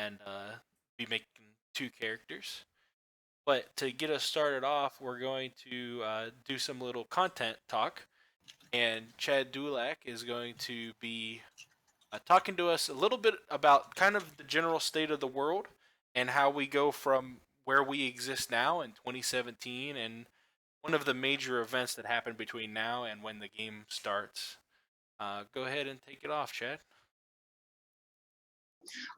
and be making 2 characters. But to get us started off, we're going to do some little content talk, and Chad Dulac is going to be talking to us a little bit about kind of the general state of the world and how we go from where we exist now in 2017 and one of the major events that happened between now and when the game starts. Go ahead and take it off, Chad.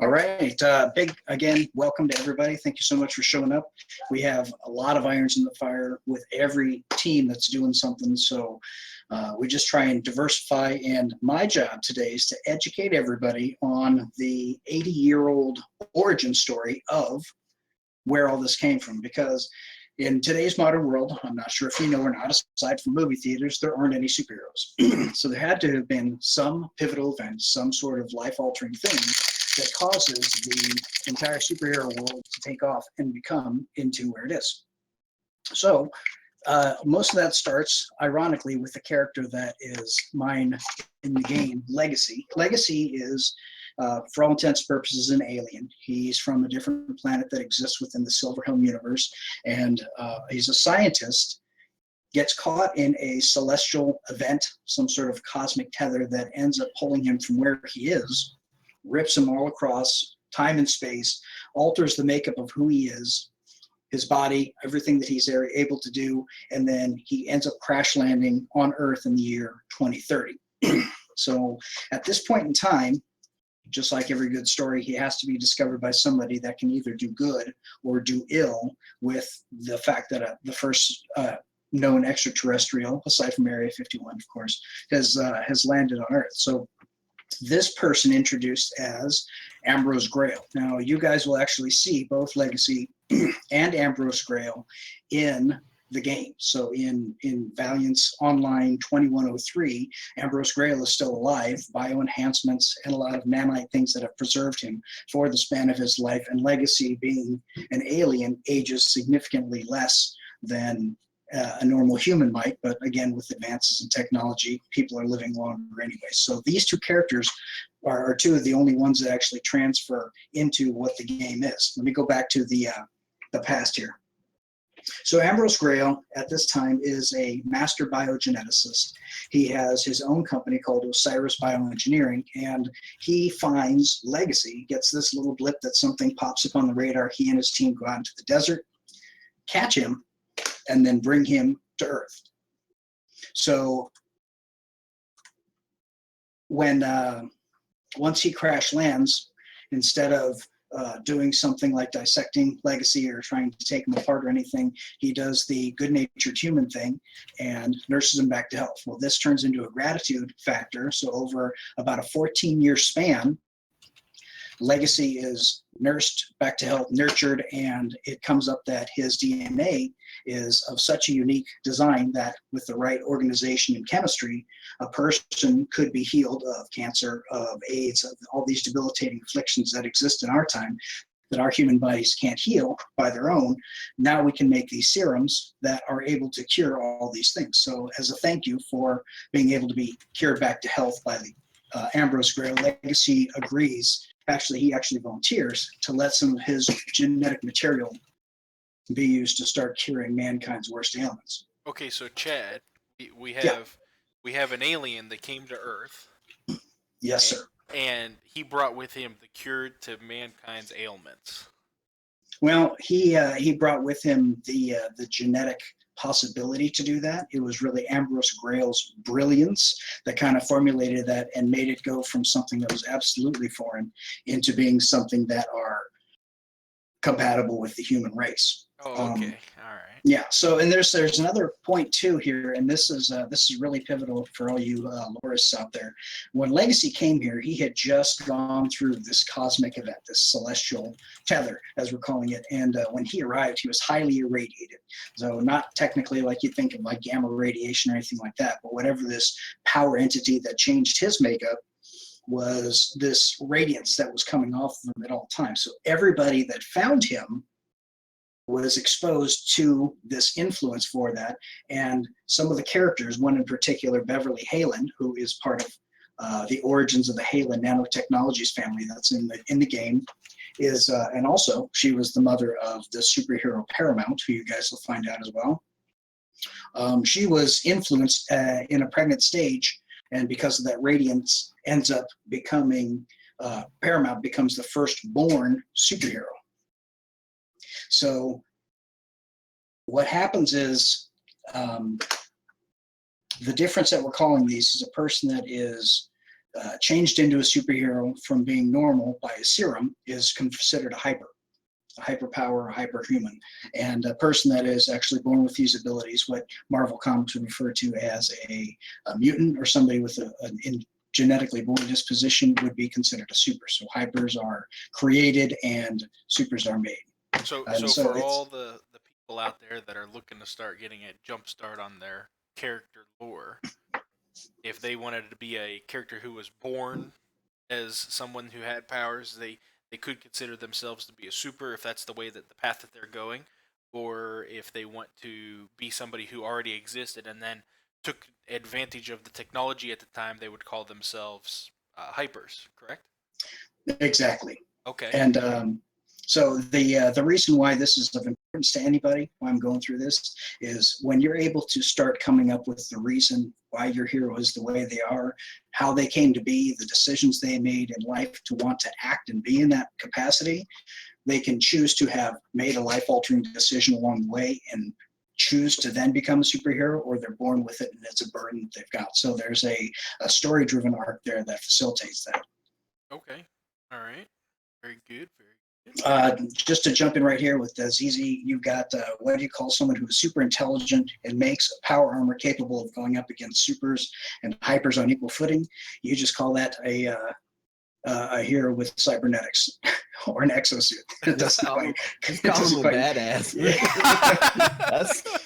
All right. Big, again, welcome to everybody. Thank you so much for showing up. We have a lot of irons in the fire with every team that's doing something. So we just try and diversify. And my job today is to educate everybody on the 80-year-old origin story of where all this came from. Because in today's modern world, I'm not sure if you know or not, aside from movie theaters, there aren't any superheroes. So there had to have been some pivotal event, some sort of life-altering thing that causes the entire superhero world to take off and become into where it is. So most of that starts, ironically, with the character that is mine in the game, Legacy. Legacy is, for all intents and purposes, an alien. He's from a different planet that exists within the Silverhelm universe, and he's a scientist, gets caught in a celestial event, some sort of cosmic tether that ends up pulling him from where he is, rips him all across time and space, alters the makeup of who he is, his body, everything that he's able to do, and then he ends up crash landing on Earth in the year 2030. So at this point in time, just like every good story, he has to be discovered by somebody that can either do good or do ill with the fact that the first known extraterrestrial, aside from Area 51, of course, has landed on Earth. So this person introduced as Ambrose Grayhl. Now, you guys will actually see both Legacy and Ambrose Grayhl in the game. So in Valiance Online 2103, Ambrose Grayhl is still alive, bioenhancements and a lot of nanite things that have preserved him for the span of his life, and Legacy, being an alien, ages significantly less than a normal human might, but again, with advances in technology, people are living longer anyway. So these two characters are two of the only ones that actually transfer into what the game is. Let me go back to the past here. So Ambrose Grayhl at this time is a master biogeneticist. He has his own company called Osiris Bioengineering, and he finds Legacy, gets this little blip that something pops up on the radar. He and his team go out into the desert, catch him, and then bring him to Earth. So when once he crash lands, instead of doing something like dissecting Legacy or trying to take him apart or anything, he does the good-natured human thing and nurses him back to health. Well, this turns into a gratitude factor. So over about a 14-year span, Legacy is nursed back to health, nurtured, and it comes up that his DNA is of such a unique design that with the right organization and chemistry, a person could be healed of cancer, of AIDS, of all these debilitating afflictions that exist in our time that our human bodies can't heal by their own. Now we can make these serums that are able to cure all these things. So as a thank you for being able to be cured back to health by the Ambrose Grayhl, Legacy agrees. Actually, he actually volunteers to let some of his genetic material be used to start curing mankind's worst ailments. Okay, so Chad, we Yeah. have an alien that came to Earth. Yes, sir. And he brought with him the cure to mankind's ailments. Well, he brought with him the genetic possibility to do that. It was really Ambrose Grayl's brilliance that kind of formulated that and made it go from something that was absolutely foreign into being something that are compatible with the human race. Oh, okay. All right. Yeah. So, and there's another point too here, and this is really pivotal for all you lorists out there. When Legacy came here, he had just gone through this cosmic event, this celestial tether, as we're calling it. And when he arrived, he was highly irradiated. So not technically like you think of like gamma radiation or anything like that, but whatever this power entity that changed his makeup was this radiance that was coming off of him at all times. So everybody that found him was exposed to this influence for that. And some of the characters, one in particular, Beverly Halen, who is part of the origins of the Halen nanotechnologies family that's in the game. is, and also she was the mother of the superhero Paramount, who you guys will find out as well. She was influenced in a pregnant stage, and because of that radiance, ends up becoming Paramount becomes the firstborn superhero. So what happens is the difference that we're calling these is a person that is changed into a superhero from being normal by a serum is considered a hyperpower, a hyperhuman. And a person that is actually born with these abilities, what Marvel Comics would refer to as a mutant or somebody with an genetically born disposition, would be considered a super. So hypers are created and supers are made. So for all the people out there that are looking to start getting a jump start on their character lore, if they wanted to be a character who was born as someone who had powers, they could consider themselves to be a super if that's the way that the path that they're going, or if they want to be somebody who already existed and then took advantage of the technology at the time, they would call themselves hypers, correct? Exactly. Okay. And so the reason why this is of importance to anybody, why I'm going through this, is when you're able to start coming up with the reason why your hero is the way they are, how they came to be, the decisions they made in life to want to act and be in that capacity, they can choose to have made a life-altering decision along the way and choose to then become a superhero, or they're born with it and it's a burden that they've got. So there's a story-driven arc there that facilitates that. Okay. All right. Very good. Very good. Just to jump in right here with ZZ, you've got what do you call someone who is super intelligent and makes a power armor capable of going up against supers and hypers on equal footing? You just call that a hero with cybernetics or an exosuit. Just call him a badass. Yeah.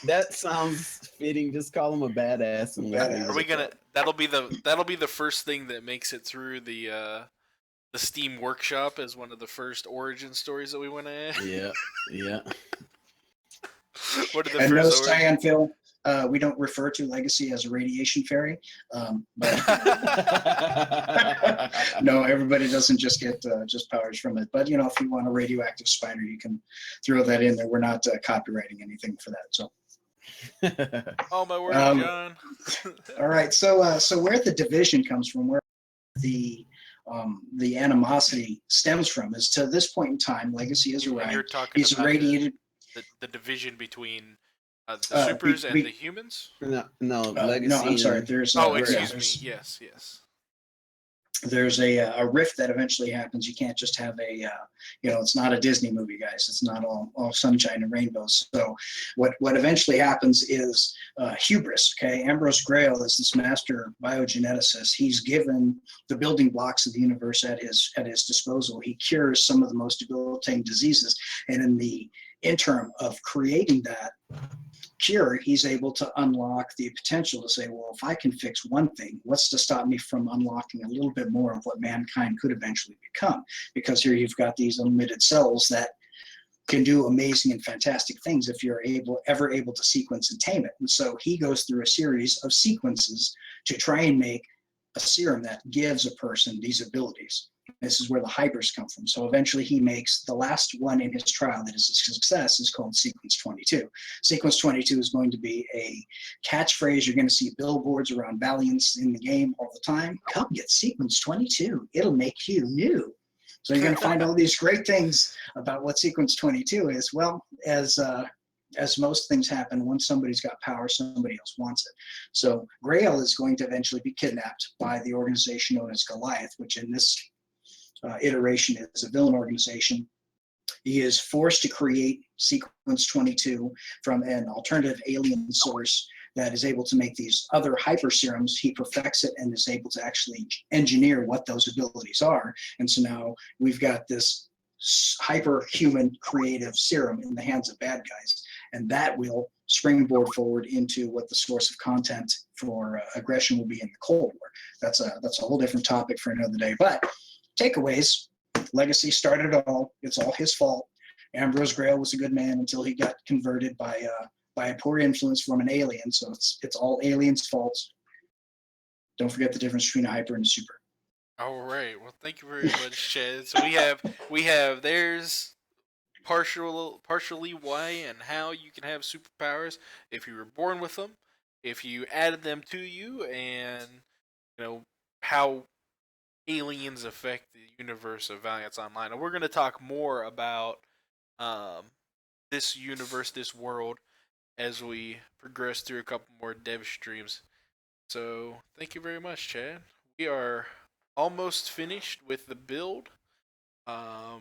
That sounds fitting. Just call him a badass. And Are we gonna? That'll be the first thing that makes it through the Steam Workshop as one of the first origin stories that we want to add. Yeah. What are the And first no, Cyan Phil, we don't refer to Legacy as a radiation fairy, but no, everybody doesn't just get just powers from it. But if you want a radioactive spider, you can throw that in there. We're not copywriting anything for that. So. Oh my word, John! All right, so where the division comes from, where the animosity stems from, is to this point in time, Legacy has arrived. You're talking He's about irradiated. the division between the supers and the humans? No, Legacy. No, I'm sorry. There's excuse me. Yes. There's a rift that eventually happens. You can't just have it's not a Disney movie, guys. It's not all sunshine and rainbows. So what eventually happens is hubris. Okay, Ambrose Grayhl is this master biogeneticist. He's given the building blocks of the universe at his disposal. He cures some of the most debilitating diseases, and in the interim of creating that cure, he's able to unlock the potential to say, well, if I can fix one thing, what's to stop me from unlocking a little bit more of what mankind could eventually become? Because here you've got these unlimited cells that can do amazing and fantastic things if you're ever able to sequence and tame it. And so he goes through a series of sequences to try and make a serum that gives a person these abilities. This is where the hypers come from. So eventually he makes the last one in his trial that is a success is called Sequence 22. Sequence 22 is going to be a catchphrase. You're going to see billboards around Valiance in the game all the time. Come get Sequence 22. It'll make you new. So you're going to find all these great things about what Sequence 22 is. Well, as most things happen, once somebody's got power, somebody else wants it. So Grayhl is going to eventually be kidnapped by the organization known as Goliath, which in this iteration is a villain organization. He is forced to create Sequence 22 from an alternative alien source that is able to make these other hyper serums. He perfects it and is able to actually engineer what those abilities are. And so now we've got this hyper-human creative serum in the hands of bad guys. And that will springboard forward into what the source of content for aggression will be in the Cold War. That's a whole different topic for another day. But takeaways, Legacy started it all. It's all his fault. Ambrose Grayhl was a good man until he got converted by a poor influence from an alien. So it's all aliens' fault. Don't forget the difference between a hyper and a super. All right. Well, thank you very much, Chad. So we have there's partially why and how you can have superpowers if you were born with them, if you added them to you, and you know how aliens affect the universe of Valiance Online. And we're going to talk more about um, this universe, this world, as we progress through a couple more dev streams. So thank you very much, Chad. We are almost finished with the build.